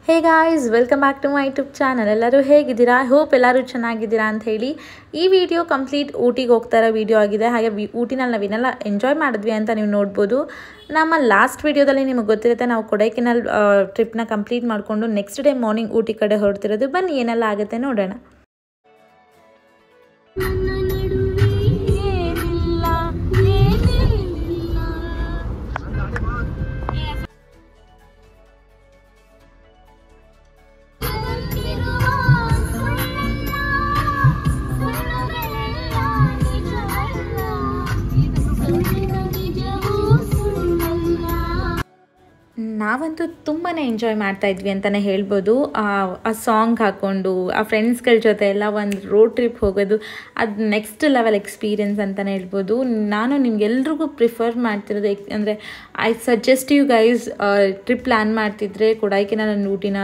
Hey guys, welcome back to my YouTube channel. ಎಲ್ಲರೂ ಹೇಗಿದ್ದೀರಾ? Hope ಎಲ್ಲರೂ ಚೆನ್ನಾಗಿದ್ದೀರಾ ಅಂತ ಹೇಳಿ ಈ ವಿಡಿಯೋ ಕಂಪ್ಲೀಟ್ ಊಟಿಗೆ ಹೋಗ್ತಾ ಇರೋ ವಿಡಿಯೋ ಆಗಿದೆ. ಹಾಗೆ ಊಟಿನಲ್ಲಿ ನಾವೇನೆಲ್ಲ ಎಂಜಾಯ್ ಮಾಡಿದ್ವಿ ಅಂತ ನೀವು ನೋಡ್ಬೋದು. ನಮ್ಮ ಲಾಸ್ಟ್ ವಿಡಿಯೋದಲ್ಲಿ ನಿಮಗೆ ಗೊತ್ತಿರುತ್ತೆ, ನಾವು ಕೊಡೈಕೆನಾಲ್ ಟ್ರಿಪ್ನ ಕಂಪ್ಲೀಟ್ ಮಾಡಿಕೊಂಡು ನೆಕ್ಸ್ಟ್ ಡೇ ಮಾರ್ನಿಂಗ್ ಊಟಿ ಕಡೆ ಹೊರಡ್ತಿರೋದು. ಬನ್ನಿ ಏನೆಲ್ಲ ಆಗುತ್ತೆ ನೋಡೋಣ. ನಾವಂತೂ ತುಂಬಾ ಎಂಜಾಯ್ ಮಾಡ್ತಾ ಇದ್ವಿ ಅಂತಲೇ ಹೇಳ್ಬೋದು. ಆ ಸಾಂಗ್ ಹಾಕ್ಕೊಂಡು ಆ ಫ್ರೆಂಡ್ಸ್ಗಳ ಜೊತೆ ಎಲ್ಲ ಒಂದು ರೋಡ್ ಟ್ರಿಪ್ ಹೋಗೋದು, ಅದು ನೆಕ್ಸ್ಟ್ ಲೆವೆಲ್ ಎಕ್ಸ್ಪೀರಿಯನ್ಸ್ ಅಂತಲೇ ಹೇಳ್ಬೋದು. ನಾನು ನಿಮ್ಗೆಲ್ರಿಗೂ ಪ್ರಿಫರ್ ಮಾಡ್ತಿರೋದು ಅಂದರೆ I suggest you guys, trip plan ಮಾಡ್ತಿದ್ರೆ ಕೊಡೈಕೆನಾಲ್ ಊಟಿನ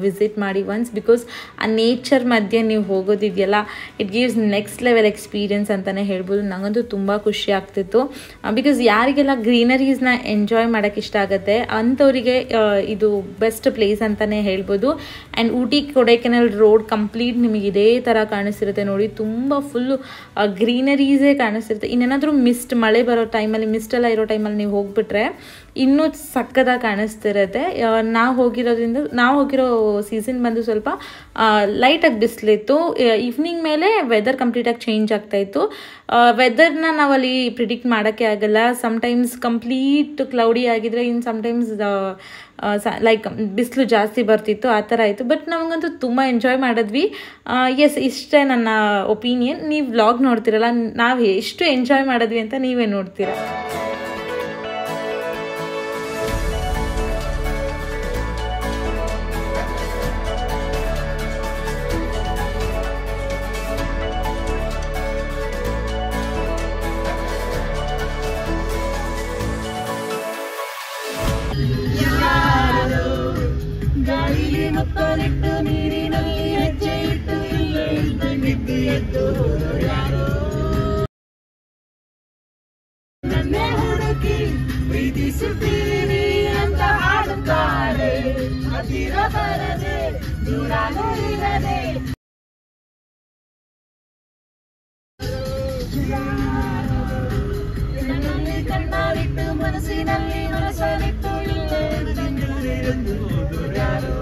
ವಿಸಿಟ್ ಮಾಡಿ ಒನ್ಸ್. ಬಿಕಾಸ್ ಆ ನೇಚರ್ ಮಧ್ಯೆ ನೀವು ಹೋಗೋದಿದೆಯಲ್ಲ, it gives next level experience ಅಂತಲೇ ಹೇಳ್ಬೋದು. ನನಗಂತೂ ತುಂಬ ಖುಷಿ ಆಗ್ತಿತ್ತು. ಬಿಕಾಸ್ ಯಾರಿಗೆಲ್ಲ ಗ್ರೀನರೀಸ್ನ ಎಂಜಾಯ್ ಮಾಡೋಕ್ಕೆ ಇಷ್ಟ ಆಗುತ್ತೆ ಅಂಥವ್ರಿಗೆ ಇದು ಬೆಸ್ಟ್ ಪ್ಲೇಸ್ ಅಂತಲೇ ಹೇಳ್ಬೋದು. And Ooty Kodaikanal road complete ನಿಮಗೆ ಇದೇ ಥರ ಕಾಣಿಸ್ತಿರುತ್ತೆ ನೋಡಿ. ತುಂಬ ಫುಲ್ಲು ಗ್ರೀನರೀಸೇ ಕಾಣಿಸ್ತಿರುತ್ತೆ. ಇನ್ನೇನಾದರೂ ಮಳೆ ಬರೋ ಟೈಮಲ್ಲಿ, ಮಿಸ್ಟೆಲ್ಲ ಇರೋ ಟೈಮಲ್ಲಿ ನೀವು ಹೋಗ್ಬಿಟ್ರೆ ಇನ್ನೂ ಸಕ್ಕದಾಗಿ ಕಾಣಿಸ್ತಿರುತ್ತೆ. ನಾವು ಹೋಗಿರೋ ಸೀಸನ್ ಬಂದು ಸ್ವಲ್ಪ ಲೈಟಾಗಿ ಬಿಸಿಲಿತ್ತು. ಈವ್ನಿಂಗ್ ಮೇಲೆ ವೆದರ್ ಕಂಪ್ಲೀಟಾಗಿ ಚೇಂಜ್ ಆಗ್ತಾಯಿತ್ತು. ವೆದರ್ನ ನಾವಲ್ಲಿ ಪ್ರಿಡಿಕ್ಟ್ ಮಾಡೋಕ್ಕೆ ಆಗಲ್ಲ. ಸಮ್ಟೈಮ್ಸ್ ಕಂಪ್ಲೀಟ್ ಕ್ಲೌಡಿ ಆಗಿದ್ರೆ, ಇನ್ನು ಸಮ್ಟೈಮ್ಸ್ ಲೈಕ್ ಬಿಸಿಲು ಜಾಸ್ತಿ ಬರ್ತಿತ್ತು, ಆ ಥರ ಆಯಿತು. ಬಟ್ ನಮಗಂತೂ ತುಂಬ ಎಂಜಾಯ್ ಮಾಡಿದ್ವಿ. ಎಸ್, ಇಷ್ಟೇ ನನ್ನ ಒಪಿನಿಯನ್. ನೀವು ವ್ಲಾಗ್ ನೋಡ್ತೀರಲ್ಲ, ನಾವು ಎಷ್ಟು ಎಂಜಾಯ್ ಮಾಡಿದ್ವಿ ಅಂತ ನೀವೇ ನೋಡ್ತೀರ. ಮಕ್ಕಳಿಟ್ಟು ನೀರಿನಲ್ಲಿ ಹೆಜ್ಜೆ ಇಟ್ಟು ಇಲ್ಲೇ ನಿದ್ದೆ ಎದ್ದು ಯಾರೋ ನನ್ನೇ ಹುಡುಕಿ ಪ್ರೀತಿಸುತ್ತೀನಿ ಅಂತ ಹಾಡುತ್ತಾರೆ. ಹತ್ತಿರ ಬರದೆ ದೂರಾನು ಇರದೆ ನನ್ನಲ್ಲಿ ಕಣ್ಣಾಲಿಟ್ಟು ಮನಸ್ಸಿನಲ್ಲಿ ಮನಸ್ಸನಿಟ್ಟು ಇಲ್ಲೇ ಎಂದು ಯಾರೋ.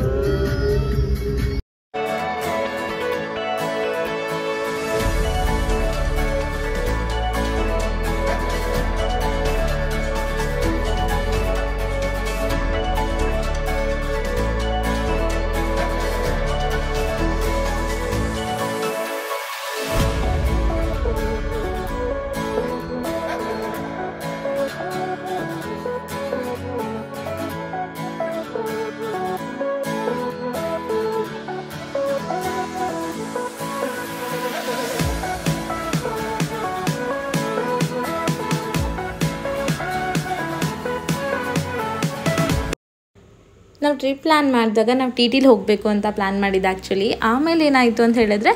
ನಾವು ಟ್ರಿಪ್ ಪ್ಲ್ಯಾನ್ ಮಾಡಿದಾಗ ನಾವು ಟಿಟಿಲಿ ಹೋಗಬೇಕು ಅಂತ ಪ್ಲ್ಯಾನ್ ಮಾಡಿದ್ದು ಆ್ಯಕ್ಚುಲಿ. ಆಮೇಲೆ ಏನಾಯಿತು ಅಂತ ಹೇಳಿದ್ರೆ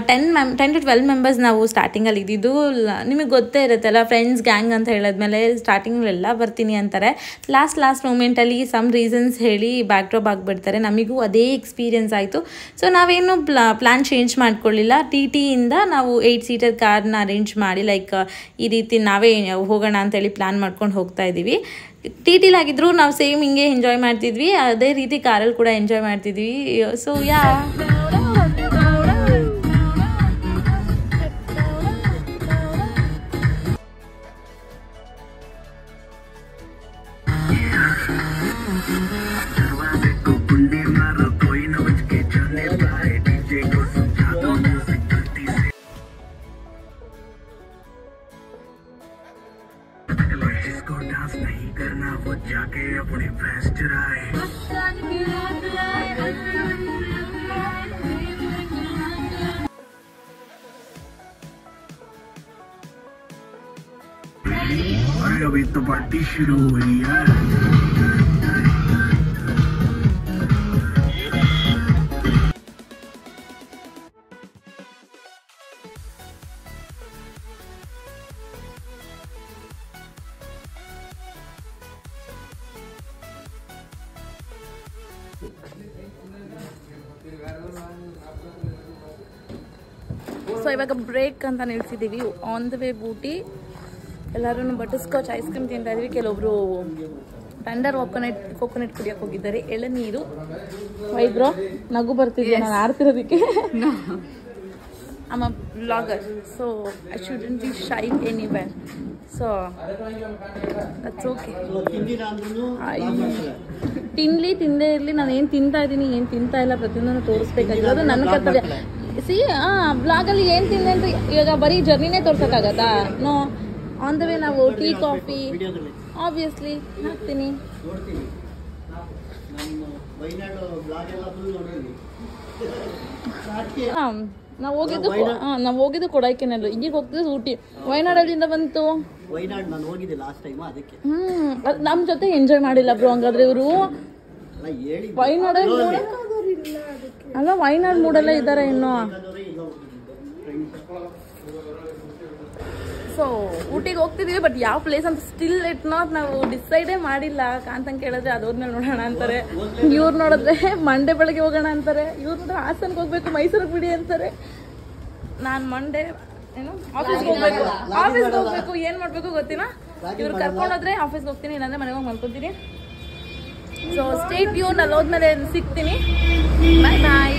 10 to 12 ಮೆಂಬರ್ಸ್ ನಾವು ಸ್ಟಾರ್ಟಿಂಗಲ್ಲಿ ಇದ್ದಿದ್ದು. ನಿಮಗೆ ಗೊತ್ತೇ ಇರುತ್ತಲ್ಲ, ಫ್ರೆಂಡ್ಸ್ ಗ್ಯಾಂಗ್ ಅಂತ ಹೇಳಿದ್ಮೇಲೆ ಸ್ಟಾರ್ಟಿಂಗಲ್ಲೆಲ್ಲ ಬರ್ತೀನಿ ಅಂತಾರೆ. ಲಾಸ್ಟ್ ಮೂಮೆಂಟಲ್ಲಿ ಸಮ್ ರೀಸನ್ಸ್ ಹೇಳಿ ಬ್ಯಾಕ್ ಡ್ರಾಪ್ ಆಗಿಬಿಡ್ತಾರೆ. ನಮಗೂ ಅದೇ ಎಕ್ಸ್ಪೀರಿಯನ್ಸ್ ಆಯಿತು. ಸೊ ನಾವೇನು ಪ್ಲ್ಯಾನ್ ಚೇಂಜ್ ಮಾಡ್ಕೊಳ್ಳಿಲ್ಲ. ಟಿಯಿಂದ ನಾವು 8 ಸೀಟರ್ ಕಾರ್ನ ಅರೇಂಜ್ ಮಾಡಿ ಲೈಕ್ ಈ ರೀತಿ ನಾವೇ ಹೋಗೋಣ ಅಂತೇಳಿ ಪ್ಲ್ಯಾನ್ ಮಾಡ್ಕೊಂಡು ಹೋಗ್ತಾ ಇದ್ದೀವಿ. ಟಿಟಿಲಾಗಿದ್ರು ನಾವು ಸೇಮ್ ಹಿಂಗೆ ಎಂಜಾಯ್ ಮಾಡ್ತಿದ್ವಿ, ಅದೇ ರೀತಿ ಕಾರಲ್ಲಿ ಕೂಡ ಎಂಜಾಯ್ ಮಾಡ್ತಿದ್ವಿ. ಸೊ ಯಾ नहीं करना वो जाके अपनी भैंस चराए. अरे अभी तो पार्टी शुरू हुई है. ಸೊ ಇವಾಗ ಬ್ರೇಕ್ ಅಂತ ನಿಲ್ಸಿದ್ದೀವಿ. On the way Ooty. ಎಲ್ಲರೂ ಬಟರ್ ಸ್ಕಾಚ್ ಐಸ್ ಕ್ರೀಮ್ ತಿಂತಾ ಇದ್ವಿ. ಕೆಲವೊಬ್ರು ಟಂಡರ್ ಕೋಕೋನಟ್ ಕುಡಿಯೋಕೆ ಹೋಗಿದ್ದಾರೆ. ಎಳನೀರು. ವೈಬ್ರೋ ನಗು ಬರ್ತಿದ್ದೆ ನಾನು ಆಡ್ತಿರೋದಕ್ಕೆ. I'm a vlogger, so I shouldn't be shy anywhere. So that's okay. ತಿಂದೇ ಇರಲಿ, ನಾನು ಏನು ತಿಂತಾ ಇದ್ದೀನಿ ಏನು ತಿಂತಾ ಇಲ್ಲ ಪ್ರತಿಯೊಂದನ್ನು ತೋರಿಸ್ಬೇಕಾಗಿರೋದು ನನ್ನ ಕರ್ತವ್ಯ. ಸಿ ಬ್ಲಾಗಲ್ಲಿ ಏನು ತಿಂದೆ ಅಂತ ಇವಾಗ ಬರೀ ಜರ್ನಿನೇ ತೋರ್ಸೋಕ್ಕಾಗತ್ತಾ? ನೋ, ಆನ್ ದ ವೇ ನಾವು ಟೀ ಕಾಫಿ ಆಬ್ವಿಯಸ್ಲಿ ಹಾಕ್ತೀನಿ. ನಾವು ಹೋಗಿದ್ದು ಕೊಡೈಕೆನಾಲ್, ಈಗ ಹೋಗ್ತಿದ್ದು ಊಟಿ. ವಯನಾಡಲ್ಲಿಂದ ಬಂತು. ನಮ್ಮ ಜೊತೆ ಎಂಜಾಯ್ ಮಾಡಿಲ್ಲ ಬ್ರೋ. ಹಂಗಾದ್ರೆ ಇವರು ವಯನಾಡ್ ಮೂಡಲ್ಲೇ ಇದ್ದಾರೆ ಇನ್ನು. ಸೊ ಊಟಿಗೆ ಹೋಗ್ತಿದೀವಿ, ಬಟ್ ಯಾವ ಪ್ಲೇಸ್ ಅಂತ ಸ್ಟಿಲ್ ಇಟ್ ನಾಟ್ ನಾವು ಡಿಸೈಡೇ ಮಾಡಿಲ್ಲ. ಕಾಂತಂಗೆ ಕೇಳಿದ್ರೆ ಅದೋದ್ಮೇಲೆ ನೋಡೋಣ ಅಂತಾರೆ. ಇವ್ರು ನೋಡಿದ್ರೆ ಮಂಡೇ ಬೆಳಗ್ಗೆ ಹೋಗೋಣ ಅಂತಾರೆ. ಇವ್ರು ನೋಡಿದ್ರೆ ಹಾಸನ್ಗೆ ಹೋಗ್ಬೇಕು, ಮೈಸೂರಿಗೆ ಬಿಡಿ ಅಂತಾರೆ. ನಾನು ಮಂಡೇ ಏನು ಆಫೀಸ್ಗೆ ಹೋಗ್ಬೇಕು. ಏನು ಮಾಡಬೇಕು ಗೊತ್ತಿಲ್ಲ. ಇವ್ರು ಕರ್ಕೊಂಡೋದ್ರೆ ಆಫೀಸ್ಗೆ ಹೋಗ್ತೀನಿ, ಇಲ್ಲಾಂದ್ರೆ ಮನೆಗೆ ಹೋಗಿ ಮಲ್ಕೊತೀನಿ. So stay tune. ಅಲ್ಲಿ ಹೋದ್ಮೇಲೆ ಸಿಗ್ತೀನಿ. ಬಾಯ್ ಬಾಯ್.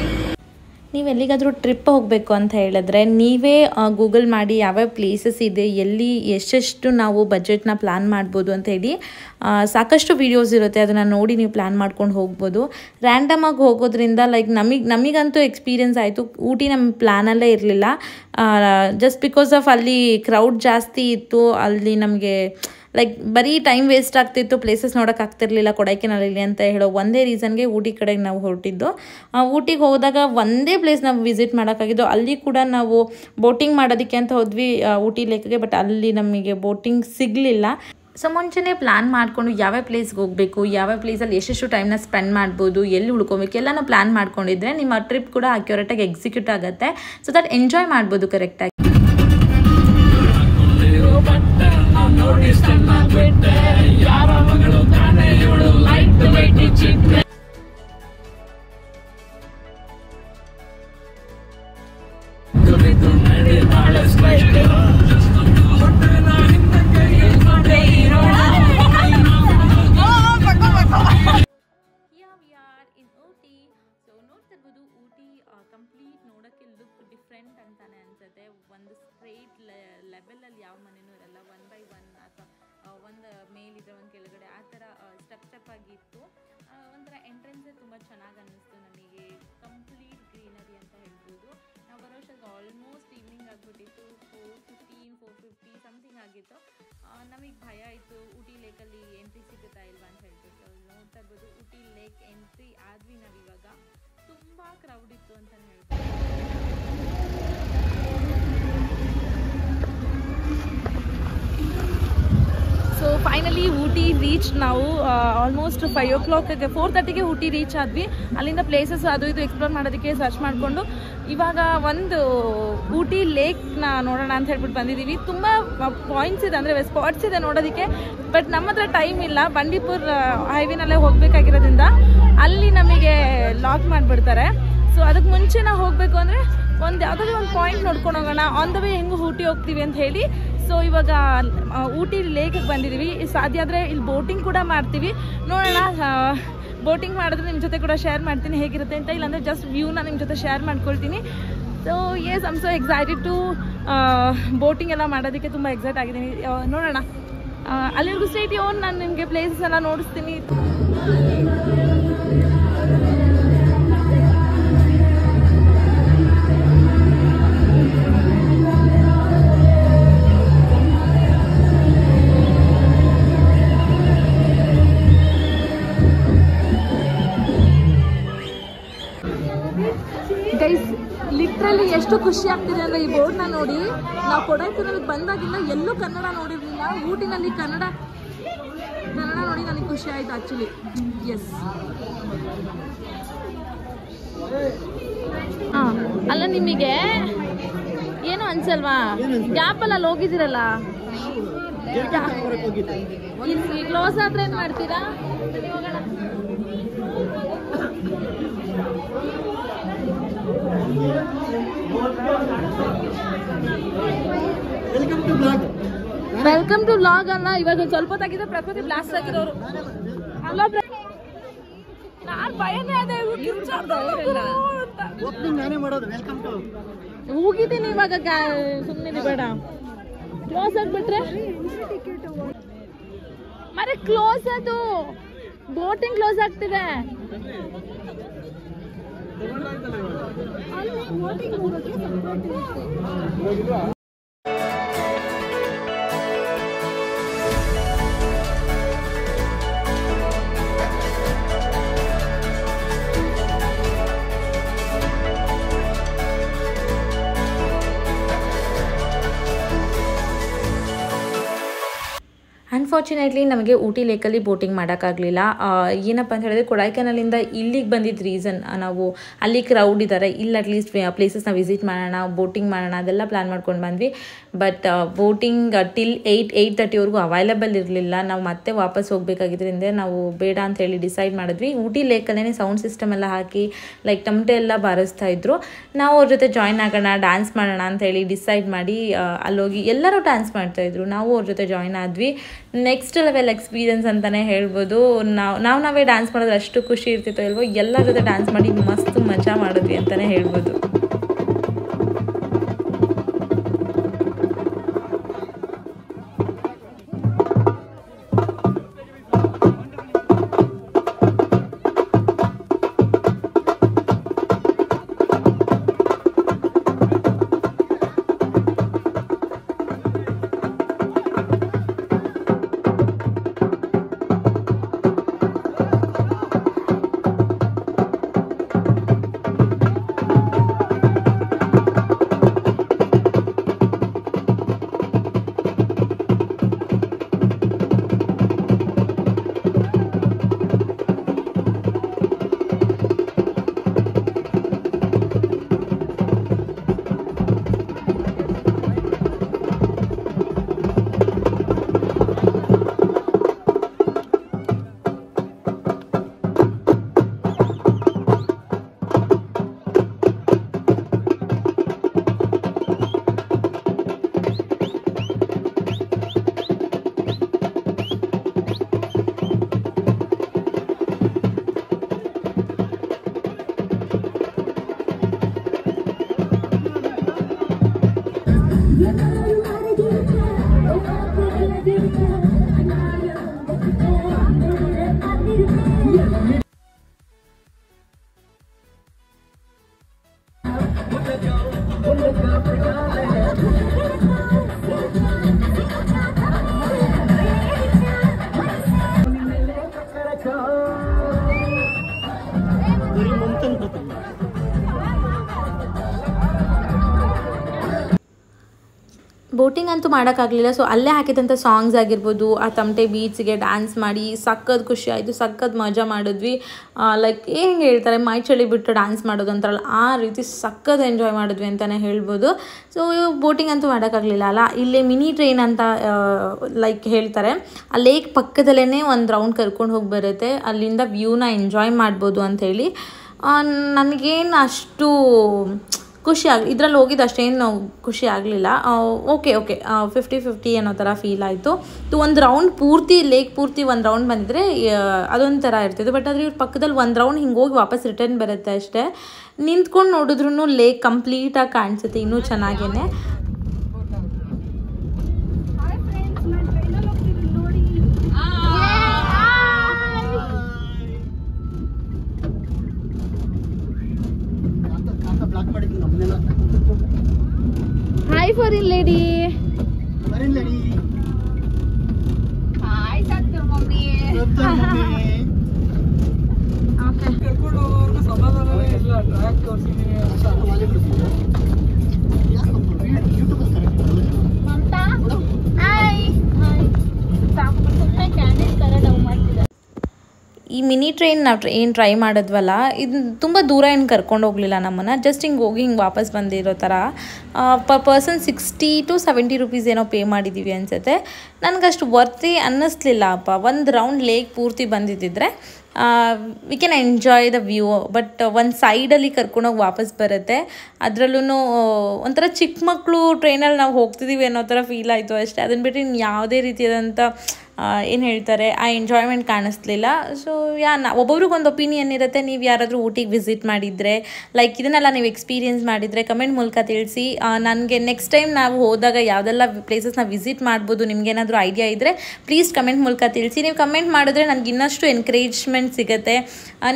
ನೀವು ಎಲ್ಲಿಗಾದರೂ ಟ್ರಿಪ್ ಹೋಗಬೇಕು ಅಂತ ಹೇಳಿದ್ರೆ ನೀವೇ ಗೂಗಲ್ ಮಾಡಿ ಯಾವ್ಯಾವ ಪ್ಲೇಸಸ್ ಇದೆ, ಎಲ್ಲಿ ಎಷ್ಟೆಷ್ಟು ನಾವು ಬಜೆಟ್ನ ಪ್ಲ್ಯಾನ್ ಮಾಡ್ಬೋದು ಅಂತ ಹೇಳಿ ಸಾಕಷ್ಟು ವೀಡಿಯೋಸ್ ಇರುತ್ತೆ. ಅದನ್ನು ನೋಡಿ ನೀವು ಪ್ಲ್ಯಾನ್ ಮಾಡ್ಕೊಂಡು ಹೋಗ್ಬೋದು. ರ್ಯಾಂಡಮಾಗಿ ಹೋಗೋದ್ರಿಂದ ಲೈಕ್ ನಮಗಂತೂ ಎಕ್ಸ್ಪೀರಿಯನ್ಸ್ ಆಯಿತು. ಊಟಿ ನಮ್ಮ ಪ್ಲ್ಯಾನಲ್ಲೇ ಇರಲಿಲ್ಲ. ಜಸ್ಟ್ ಬಿಕಾಸ್ ಆಫ್ ಅಲ್ಲಿ ಕ್ರೌಡ್ ಜಾಸ್ತಿ ಇತ್ತು. ಅಲ್ಲಿ ನಮಗೆ ಲೈಕ್ ಬರೀ ಟೈಮ್ ವೇಸ್ಟ್ ಆಗ್ತಿತ್ತು, ಪ್ಲೇಸಸ್ ನೋಡೋಕ್ಕಾಗ್ತಿರ್ಲಿಲ್ಲ ಕೊಡೈಕೆನಾಲಲ್ಲಿ ಅಂತ ಹೇಳೋ ಒಂದೇ ರೀಸನ್ಗೆ ಊಟಿ ಕಡೆಗೆ ನಾವು ಹೊರಟಿದ್ದು. ಊಟಿಗೆ ಹೋದಾಗ ಒಂದೇ ಪ್ಲೇಸ್ ನಾವು ವಿಸಿಟ್ ಮಾಡೋಕ್ಕಾಗಿದ್ದು. ಅಲ್ಲಿ ಕೂಡ ನಾವು ಬೋಟಿಂಗ್ ಮಾಡೋದಕ್ಕೆ ಅಂತ ಹೋದ್ವಿ ಊಟಿ ಲೇಕ್ಗೆ, ಬಟ್ ಅಲ್ಲಿ ನಮಗೆ ಬೋಟಿಂಗ್ ಸಿಗಲಿಲ್ಲ. ಸೊ ಮುಂಚೆನೇ ಪ್ಲ್ಯಾನ್ ಮಾಡಿಕೊಂಡು ಯಾವ್ಯಾವ ಪ್ಲೇಸ್ಗೆ ಹೋಗಬೇಕು, ಯಾವ್ಯಾವ ಪ್ಲೇಸಲ್ಲಿ ಎಷ್ಟೆಷ್ಟು ಟೈಮ್ನ ಸ್ಪೆಂಡ್ ಮಾಡ್ಬೋದು, ಎಲ್ಲಿ ಉಳ್ಕೊಬೇಕು ಎಲ್ಲನೂ ಪ್ಲ್ಯಾನ್ ಮಾಡ್ಕೊಂಡಿದ್ರೆ ನಿಮ್ಮ ಟ್ರಿಪ್ ಕೂಡ ಅಕ್ಯುರೇಟಾಗಿ ಎಕ್ಸಿಕ್ಯೂಟ್ ಆಗುತ್ತೆ. ಸೊ ದಟ್ ಎಂಜಾಯ್ ಮಾಡ್ಬೋದು ಕರೆಕ್ಟಾಗಿ. ಕಂಪ್ಲೀಟ್ ನೋಡೋಕ್ಕೆ ಲುಕ್ ಡಿಫ್ರೆಂಟ್ ಅಂತಾನೆ ಅನ್ಸುತ್ತೆ. ಒಂದು ಸ್ಟ್ರೇಟ್ ಲೆವೆಲಲ್ಲಿ ಯಾವ ಮನೆಯೂ ಇರಲ್ಲ, 1 by 1 ಅಥವಾ ಒಂದು ಮೇಲಿದ್ರೆ ಒಂದು ಕೆಳಗಡೆ ಆ ಥರ ಸ್ಟೆಪ್ ಆಗಿತ್ತು. ಒಂಥರ ಎಂಟ್ರೆನ್ಸೇ ತುಂಬ ಚೆನ್ನಾಗಿ ಅನ್ನಿಸ್ತು ನನಗೆ. ಕಂಪ್ಲೀಟ್ ಗ್ರೀನರಿ ಅಂತ ಹೇಳ್ಬೋದು. ನಾವು ಬರೋ ವರ್ಷಕ್ಕೆ ಆಲ್ಮೋಸ್ಟ್ ಈವ್ನಿಂಗ್ ಆಗಿಬಿಟ್ಟಿತ್ತು. 4:50 ಸಮಥಿಂಗ್ ಆಗಿತ್ತು. ನಮಗೆ ಭಯ ಆಯಿತು ಊಟಿ ಲೇಕಲ್ಲಿ ಎಂಟ್ರಿ ಸಿಗುತ್ತಾ ಇಲ್ವಾ ಅಂತ ಹೇಳ್ಬಿಟ್ಟು. ನೋಡ್ತಾ ಇರ್ಬೋದು ಊಟಿ ಲೇಕ್ ಎಂಟ್ರಿ ಆದ್ವಿ ನಾವಿವಾಗ. ತುಂಬ ಕ್ರೌಡ್ ಇತ್ತು ಅಂತಲೇ ಹೇಳ್ಬೋದು. So finally Ooty reach. ನಾವು ಆಲ್ಮೋಸ್ಟ್ 5 o'clock 4:30ಗೆ ಊಟಿ ರೀಚ್ ಆದ್ವಿ. ಅಲ್ಲಿಂದ ಪ್ಲೇಸಸ್ ಅದು ಇದು ಎಕ್ಸ್ಪ್ಲೋರ್ ಮಾಡೋದಕ್ಕೆ ಸರ್ಚ್ ಮಾಡಿಕೊಂಡು ಇವಾಗ ಒಂದು ಊಟಿ ಲೇಕ್ನ ನೋಡೋಣ ಅಂತ ಹೇಳ್ಬಿಟ್ಟು ಬಂದಿದ್ದೀವಿ. ತುಂಬ ಪಾಯಿಂಟ್ಸ್ ಇದೆ, ಅಂದರೆ ಸ್ಪಾಟ್ಸ್ ಇದೆ ನೋಡೋದಕ್ಕೆ. ಬಟ್ ನಮ್ಮ ಹತ್ರ ಟೈಮ್ ಇಲ್ಲ. ಬಂಡೀಪುರ್ ಹೈವೇನಲ್ಲೇ ಹೋಗಬೇಕಾಗಿರೋದ್ರಿಂದ ಅಲ್ಲಿ ನಮಗೆ ಲಾಕ್ ಮಾಡಿಬಿಡ್ತಾರೆ. ಸೊ ಅದಕ್ಕೆ ಮುಂಚೆ ನಾವು ಹೋಗಬೇಕು ಅಂದರೆ ಯಾವುದಾದ್ರೂ ಒಂದು ಪಾಯಿಂಟ್ ನೋಡ್ಕೊಂಡು ಹೋಗೋಣ. ಆನ್ ದ ವೇ ಹೆಂಗೂ ಊಟಿ ಹೋಗ್ತೀವಿ ಅಂತ ಹೇಳಿ. ಸೊ ಇವಾಗ ಊಟಿ ಲೇಕಿಗೆ ಬಂದಿದ್ದೀವಿ. ಸಾಧ್ಯ ಆದರೆ ಇಲ್ಲಿ ಬೋಟಿಂಗ್ ಕೂಡ ಮಾಡ್ತೀವಿ. ನೋಡೋಣ, ಬೋಟಿಂಗ್ ಮಾಡಿದ್ರೆ ನಿಮ್ಮ ಜೊತೆ ಕೂಡ ಶೇರ್ ಮಾಡ್ತೀನಿ ಹೇಗಿರುತ್ತೆ ಅಂತ. ಇಲ್ಲಾಂದರೆ ಜಸ್ಟ್ ವ್ಯೂನ ನಿಮ್ಮ ಜೊತೆ ಶೇರ್ ಮಾಡ್ಕೊಳ್ತೀನಿ. So yes, I am so excited to boating ಎಲ್ಲ ಮಾಡೋದಕ್ಕೆ ತುಂಬ ಎಕ್ಸೈಟ್ ಆಗಿದ್ದೀನಿ. ನೋಡೋಣ, ಅಲ್ಲಿವರೆಗೂ ಸ್ಟೇ ಟ್ಯೂನ್. ನಾನು ನಿಮಗೆ ಪ್ಲೇಸಸ್ ಎಲ್ಲ ನೋಡಿಸ್ತೀನಿ. ಗೈಸ್, ಲಿಟ್ರಲಿ ಎಷ್ಟು ಖುಷಿ ಆಗ್ತಿದೆ ಅಂದರೆ ಈ ಬೋರ್ಡ್ನ ನೋಡಿ. ನಾವು ಕೊಡೈಕೆನಾಲಿಗೆ ಬಂದಾಗಿಂದ ಎಲ್ಲೂ ಕನ್ನಡ ನೋಡಿರಲಿಲ್ಲ. ಊಟಿನಲ್ಲಿ ಕನ್ನಡ ನೋಡಿ ನನಗೆ ಖುಷಿ ಆಯಿತು ಆ್ಯಕ್ಚುಲಿ. ಎಸ್, ಹಾಂ, ಅಲ್ಲ ನಿಮಗೆ ಏನು ಅನ್ಸಲ್ವಾ? ಗ್ಯಾಪಲ್ಲಿ ಅಲ್ಲಿ ಹೋಗಿದ್ದೀರಲ್ಲ, ಇಲ್ಲಿ ಕ್ಲೋಸ್ ಆದರೆ ಏನು ಮಾಡ್ತೀರಾ? ಹೋಗೋಣ. ವೆಲ್ಕಮ್ ಟು ವ್ಲಾಗ್ ಅಲ್ಲ. ಇವಾಗ ಒಂದು ಸ್ವಲ್ಪ ತಾಗಿದ್ರೆ ಪ್ರಕೃತಿ ಬ್ಲಾಸ್ಟ್ ಆಗಿರೋರು ಅಲ್ಲ. ನಾನು ಭಯನೇ ಅದೇ ಹೋಗಿದ್ದೀನಿ ಇವಾಗ. ಸುಮ್ಮನೆ ಬೇಡ, ಕ್ಲೋಸ್ ಆಗ್ಬಿಟ್ರೆ ಮತ್ತೆ ಕ್ಲೋಸ್. ಅದು ಬೋಟಿಂಗ್ ಕ್ಲೋಸ್ ಆಗ್ತಿದೆ. ಅನ್ಫಾರ್ಚುನೇಟ್ಲಿ ನಮಗೆ ಊಟಿ ಲೇಕಲ್ಲಿ ಬೋಟಿಂಗ್ ಮಾಡೋಕ್ಕಾಗಲಿಲ್ಲ. ಏನಪ್ಪ ಅಂತ ಹೇಳಿದ್ರೆ, ಕೊಡೈಕೆನಾಲಿಂದ ಇಲ್ಲಿಗೆ ಬಂದಿದ್ದ ರೀಸನ್ ನಾವು ಅಲ್ಲಿ ಕ್ರೌಡ್ ಇದ್ದಾರೆ, ಇಲ್ಲಿ ಅಟ್ಲೀಸ್ಟ್ ಪ್ಲೇಸಸ್ನ ವಿಸಿಟ್ ಮಾಡೋಣ, ಬೋಟಿಂಗ್ ಮಾಡೋಣ ಅದೆಲ್ಲ ಪ್ಲ್ಯಾನ್ ಮಾಡ್ಕೊಂಡು ಬಂದ್ವಿ. ಬಟ್ ಬೋಟಿಂಗ್ ಟಿಲ್ 8:30ವರೆಗೂ ಅವೈಲೇಬಲ್ ಇರಲಿಲ್ಲ. ನಾವು ಮತ್ತೆ ವಾಪಸ್ ಹೋಗಬೇಕಾಗಿದ್ದರಿಂದ ನಾವು ಬೇಡ ಅಂತ ಹೇಳಿ ಡಿಸೈಡ್ ಮಾಡಿದ್ವಿ. ಊಟಿ ಲೇಕಲ್ಲೇ ಸೌಂಡ್ ಸಿಸ್ಟಮ್ ಎಲ್ಲ ಹಾಕಿ ಲೈಕ್ ಟಮಟೆ ಎಲ್ಲ ಬಾರಿಸ್ತಾ ಇದ್ರು. ನಾವು ಅವ್ರ ಜೊತೆ ಜಾಯ್ನ್ ಆಗೋಣ, ಡ್ಯಾನ್ಸ್ ಮಾಡೋಣ ಅಂತ ಹೇಳಿ ಡಿಸೈಡ್ ಮಾಡಿ ಅಲ್ಲೋಗಿ ಎಲ್ಲರೂ ಡ್ಯಾನ್ಸ್ ಮಾಡ್ತಾಯಿದ್ರು. ನಾವು ಅವ್ರ ಜೊತೆ ಜಾಯ್ನ್ ಆದ್ವಿ. ನೆಕ್ಸ್ಟ್ ಲೆವೆಲ್ ಎಕ್ಸ್ಪೀರಿಯನ್ಸ್ ಅಂತಲೇ ಹೇಳ್ಬೋದು. ನಾವೇ ಡ್ಯಾನ್ಸ್ ಮಾಡೋದು ಅಷ್ಟು ಖುಷಿ ಇರ್ತಿತ್ತೋ ಇಲ್ವೋ, ಎಲ್ಲರ ಜೊತೆ ಡ್ಯಾನ್ಸ್ ಮಾಡಿ ಮಸ್ತ್ ಮಜಾ ಮಾಡಿದ್ವಿ ಅಂತಲೇ ಹೇಳ್ಬೋದು. ಬೋಟಿಂಗ್ ಅಂತೂ ಮಾಡೋಕ್ಕಾಗಲಿಲ್ಲ. ಸೊ ಅಲ್ಲೇ ಹಾಕಿದಂಥ ಸಾಂಗ್ಸ್ ಆಗಿರ್ಬೋದು, ಆ ತಮಟೆ ಬೀಚ್ಗೆ ಡ್ಯಾನ್ಸ್ ಮಾಡಿ ಸಕ್ಕತ್ ಖುಷಿ ಆಯಿತು, ಸಕ್ಕತ್ ಮಜಾ ಮಾಡಿದ್ವಿ. ಲೈಕ್ ಹೆಂಗೆ ಹೇಳ್ತಾರೆ, ಮೈ ಚಳಿ ಬಿಟ್ಟು ಡ್ಯಾನ್ಸ್ ಮಾಡೋದು ಅಂತಾರಲ್ಲ, ಆ ರೀತಿ ಸಕ್ಕತ್ ಎಂಜಾಯ್ ಮಾಡಿದ್ವಿ ಅಂತಲೇ ಹೇಳ್ಬೋದು. ಸೊ ಬೋಟಿಂಗ್ ಅಂತೂ ಮಾಡೋಕ್ಕಾಗಲಿಲ್ಲ ಅಲ್ಲ. ಇಲ್ಲೇ ಮಿನಿ ಟ್ರೈನ್ ಅಂತ ಲೈಕ್ ಹೇಳ್ತಾರೆ, ಆ ಲೇಕ್ ಪಕ್ಕದಲ್ಲೇ ಒಂದು ರೌಂಡ್ ಕರ್ಕೊಂಡು ಹೋಗಿ ಬರುತ್ತೆ, ಅಲ್ಲಿಂದ ವ್ಯೂನ ಎಂಜಾಯ್ ಮಾಡ್ಬೋದು ಅಂಥೇಳಿ. ನನಗೇನು ಅಷ್ಟು ಖುಷಿ ಇದರಲ್ಲಿ ಹೋಗಿದ್ದು ಅಷ್ಟೇನು ಖುಷಿ ಆಗಲಿಲ್ಲ. ಓಕೆ 50-50 ಅನ್ನೋ ಥರ ಫೀಲ್ ಆಯಿತು. ಒಂದು ರೌಂಡ್ ಪೂರ್ತಿ ಲೇಕ್ ಪೂರ್ತಿ ಒಂದು ರೌಂಡ್ ಬಂದಿದ್ರೆ ಅದೊಂಥರ ಇರ್ತಿತ್ತು. ಬಟ್ ಆದರೆ ಇವ್ರ ಪಕ್ಕದಲ್ಲಿ ಒಂದು ರೌಂಡ್ ಹಿಂಗೆ ಹೋಗಿ ವಾಪಸ್ ರಿಟರ್ನ್ ಬರುತ್ತೆ ಅಷ್ಟೇ. ನಿಂತ್ಕೊಂಡು ನೋಡಿದ್ರೂ ಲೇಕ್ ಕಂಪ್ಲೀಟಾಗಿ ಕಾಣಿಸುತ್ತೆ, ಇನ್ನೂ ಚೆನ್ನಾಗೇ. Hi foreign lady. Foreign lady. Hi Satya mommy. Satya mommy. Okay. ಕರ್ಕೊಂಡು ಹೋಗೋರ್ಗು ಸಮಾಧಾನವೇ ಇಲ್ಲ. ಟ್ರ್ಯಾಕ್ ತೋರಿಸಿದೀನಿ ಅಷ್ಟೇ ವಾಲೆ ಬಿಡ್ತಿದ್ದೆ. ಯೂಟ್ಯೂಬ್ ಮಮತಾ. Hi. ಸುಮ್ಮನೆ ಕ್ಯಾಂಡಿಲ್ ಥರ ಡೌ ಮಾಡ್ತಿದ್ದೆ. ಈ ಮಿನಿ ಟ್ರೈನ್ ನಾವು ಏನು ಟ್ರೈ ಮಾಡಿದ್ವಲ್ಲ, ಇದು ತುಂಬ ದೂರ ಏನು ಕರ್ಕೊಂಡು ಹೋಗಲಿಲ್ಲ ನಮ್ಮನ್ನು. ಜಸ್ಟ್ ಹಿಂಗೆ ಹೋಗಿ ಹಿಂಗೆ ವಾಪಸ್ ಬಂದಿರೋ ಥರ ಪರ್ ಪರ್ಸನ್ 60 to 70 rupees ಏನೋ ಪೇ ಮಾಡಿದ್ದೀವಿ ಅನಿಸುತ್ತೆ. ನನಗಷ್ಟು ವರ್ತಿ ಅನ್ನಿಸ್ಲಿಲ್ಲ ಅಪ್ಪ. ಒಂದು ರೌಂಡ್ ಲೇಕ್ ಪೂರ್ತಿ ಬಂದಿದ್ದಿದ್ರೆ we can enjoy the view. But ಒಂದು ಸೈಡಲ್ಲಿ ಕರ್ಕೊಂಡೋಗಿ ವಾಪಸ್ ಬರುತ್ತೆ. ಅದರಲ್ಲೂ ಒಂಥರ ಚಿಕ್ಕ ಮಕ್ಕಳು ಟ್ರೈನಲ್ಲಿ ನಾವು ಹೋಗ್ತಿದ್ದೀವಿ ಅನ್ನೋ ಥರ ಫೀಲ್ ಆಯಿತು ಅಷ್ಟೇ. ಅದನ್ನು ಬಿಟ್ಟು ಇನ್ನು ಯಾವುದೇ ರೀತಿಯಾದಂಥ ಏನು ಹೇಳ್ತಾರೆ ಆ ಎಂಜಾಯ್ಮೆಂಟ್ ಕಾಣಿಸ್ಲಿಲ್ಲ. ಸೊ ಒಬ್ಬೊಬ್ರಿಗೊಂದು ಒಪಿನಿಯನ್ ಇರುತ್ತೆ. ನೀವು ಯಾರಾದರೂ ಊಟಿಗೆ ವಿಸಿಟ್ ಮಾಡಿದರೆ ಲೈಕ್ ಇದನ್ನೆಲ್ಲ ನೀವು ಎಕ್ಸ್ಪೀರಿಯೆನ್ಸ್ ಮಾಡಿದರೆ ಕಮೆಂಟ್ ಮೂಲಕ ತಿಳಿಸಿ. ನನಗೆ ನೆಕ್ಸ್ಟ್ ಟೈಮ್ ನಾವು ಹೋದಾಗ ಯಾವುದೆಲ್ಲ ಪ್ಲೇಸಸ್ನ ವಿಸಿಟ್ ಮಾಡ್ಬೋದು ನಿಮಗೇನಾದರೂ ಐಡಿಯಾ ಇದ್ದರೆ ಪ್ಲೀಸ್ ಕಮೆಂಟ್ ಮೂಲಕ ತಿಳಿಸಿ. ನೀವು ಕಮೆಂಟ್ ಮಾಡಿದ್ರೆ ನನಗೆ ಇನ್ನಷ್ಟು ಎನ್ಕರೇಜ್ಮೆಂಟ್ ಸಿಗುತ್ತೆ.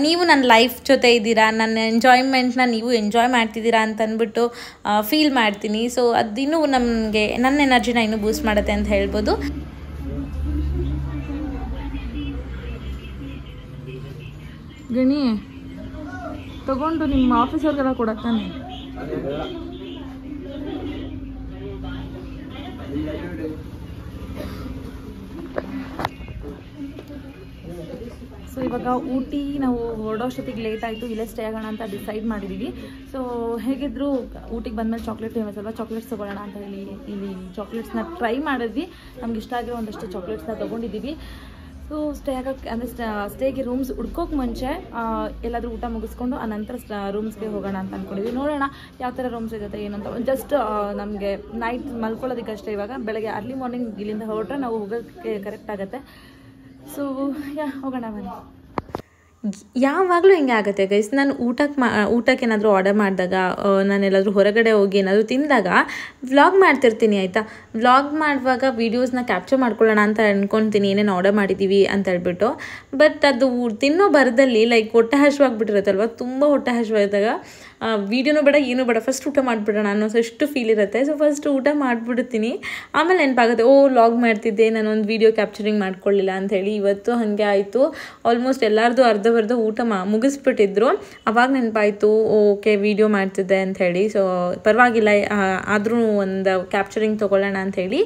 ನೀವು ನನ್ನ ಲೈಫ್ ಜೊತೆ ಇದ್ದೀರಾ, ನನ್ನ ಎಂಜಾಯ್ಮೆಂಟ್ನ ನೀವು ಎಂಜಾಯ್ ಮಾಡ್ತಿದ್ದೀರಾ ಅಂತ ಅಂದ್ಬಿಟ್ಟು ಫೀಲ್ ಮಾಡ್ತೀನಿ. ಸೊ ಅದಿನ್ನೂ ನಮಗೆ ನನ್ನ ಎನರ್ಜಿನ ಇನ್ನೂ ಬೂಸ್ಟ್ ಮಾಡುತ್ತೆ ಅಂತ ಹೇಳ್ಬೋದು. ಗಣಿ ತಗೊಂಡು ನಿಮ್ಮ ಆಫೀಸರ್ಗೆಲ್ಲ ಕೊಡತ್ತಾನೆ. ಸೊ ಇವಾಗ ಊಟಿ ನಾವು ಹೊರಡೋಷ್ಟೊತ್ತಿಗೆ ಲೇಟ್ ಆಯಿತು, ಇಲ್ಲೇ ಸ್ಟೇ ಆಗೋಣ ಅಂತ ಡಿಸೈಡ್ ಮಾಡಿದ್ದೀವಿ. ಸೊ ಹೇಗಿದ್ರು ಊಟಿಗೆ ಬಂದಮೇಲೆ ಚಾಕ್ಲೇಟ್ ಫೇಮಸ್ ಅಲ್ವಾ, ಚಾಕ್ಲೇಟ್ಸ್ ತೊಗೊಳ್ಳೋಣ ಅಂತ ಹೇಳಿ ಇಲ್ಲಿ ಚಾಕ್ಲೇಟ್ಸ್ನ ಟ್ರೈ ಮಾಡಿದ್ವಿ. ನಮ್ಗೆ ಇಷ್ಟ ಆಗಿರೋ ಒಂದಷ್ಟು ಚಾಕ್ಲೇಟ್ಸ್ನ ತೊಗೊಂಡಿದ್ದೀವಿ. ಸೊ ಸ್ಟೇ ಆಗೋಕ್ಕೆ ಅಂದರೆ ಸ್ಟೇಗೆ ರೂಮ್ಸ್ ಹುಡ್ಕೋಕೆ ಮುಂಚೆ ಎಲ್ಲಾದರೂ ಊಟ ಮುಗಿಸ್ಕೊಂಡು ಆನಂತರ ರೂಮ್ಸ್ಗೆ ಹೋಗೋಣ ಅಂತ ಅಂದ್ಕೊಂಡಿದ್ವಿ. ನೋಡೋಣ ಯಾವ ಥರ ರೂಮ್ಸ್ ಸಿಗುತ್ತೆ ಏನು ಅಂತ. ಜಸ್ಟ್ ನಮಗೆ ನೈಟ್ ಮಲ್ಕೊಳ್ಳೋದಕ್ಕೆ ಅಷ್ಟೇ. ಇವಾಗ ಬೆಳಗ್ಗೆ ಅರ್ಲಿ ಮಾರ್ನಿಂಗ್ ಇಲ್ಲಿಂದ ಹೊರಟ್ರೆ ನಾವು ಹೋಗೋಕ್ಕೆ ಕರೆಕ್ಟ್ ಆಗುತ್ತೆ. ಸೊ ಹೋಗೋಣ ಬನ್ನಿ. ಯಾವಾಗಲೂ ಹಿಂಗೆ ಆಗುತ್ತೆ ಗೈಸ್. ನಾನು ಊಟಕ್ಕೆ ಏನಾದರೂ ಆರ್ಡರ್ ಮಾಡಿದಾಗ ನಾನೆಲ್ಲಾದರೂ ಹೊರಗಡೆ ಹೋಗಿ ಏನಾದರೂ ತಿಂದಾಗ ವ್ಲಾಗ್ ಮಾಡ್ತಿರ್ತೀನಿ ಆಯಿತಾ. ವ್ಲಾಗ್ ಮಾಡುವಾಗ ವೀಡಿಯೋಸ್ನ ಕ್ಯಾಪ್ಚರ್ ಮಾಡ್ಕೊಳ್ಳೋಣ ಅಂತ ಅಂದ್ಕೊಳ್ತೀನಿ ಏನೇನು ಆರ್ಡರ್ ಮಾಡಿದ್ದೀವಿ ಅಂತ ಹೇಳ್ಬಿಟ್ಟು. ಬಟ್ ಅದು ತಿನ್ನೋ ಬರದಲ್ಲಿ ಲೈಕ್ ಹೊಟ್ಟೆ ಹಸಿವಾಗ್ಬಿಟ್ಟಿರುತ್ತಲ್ವ, ತುಂಬ ಹೊಟ್ಟೆ ಹಸಿವಾದಾಗ ವೀಡಿಯೋನೂ ಬೇಡ ಏನೂ ಬೇಡ, ಫಸ್ಟ್ ಊಟ ಮಾಡಿಬಿಡೋಣ ಅನ್ನೋಷ್ಟು ಫೀಲ್ ಇರುತ್ತೆ. ಸೊ ಫಸ್ಟ್ ಊಟ ಮಾಡಿಬಿಡ್ತೀನಿ. ಆಮೇಲೆ ನೆನಪಾಗುತ್ತೆ ವ್ಲಾಗ್ ಮಾಡ್ತಿದ್ದೆ, ನಾನೊಂದು ವೀಡಿಯೋ ಕ್ಯಾಪ್ಚರಿಂಗ್ ಮಾಡ್ಕೊಳ್ಳಿಲ್ಲ ಅಂಥೇಳಿ. ಇವತ್ತು ಹಾಗೆ ಆಯಿತು. ಆಲ್ಮೋಸ್ಟ್ ಎಲ್ಲರದು ಅರ್ಧ ಊಟ ಮುಗಿಸ್ಬಿಟ್ಟಿದ್ರು. ಅವಾಗ ನೆನಪಾಯಿತು ಓಕೆ ವೀಡಿಯೋ ಮಾಡ್ತಿದ್ದೆ ಅಂಥೇಳಿ. ಸೊ ಪರವಾಗಿಲ್ಲ, ಆದರೂ ಒಂದು ಕ್ಯಾಪ್ಚರಿಂಗ್ ತೊಗೊಳ್ಳೋಣ ಅಂಥೇಳಿ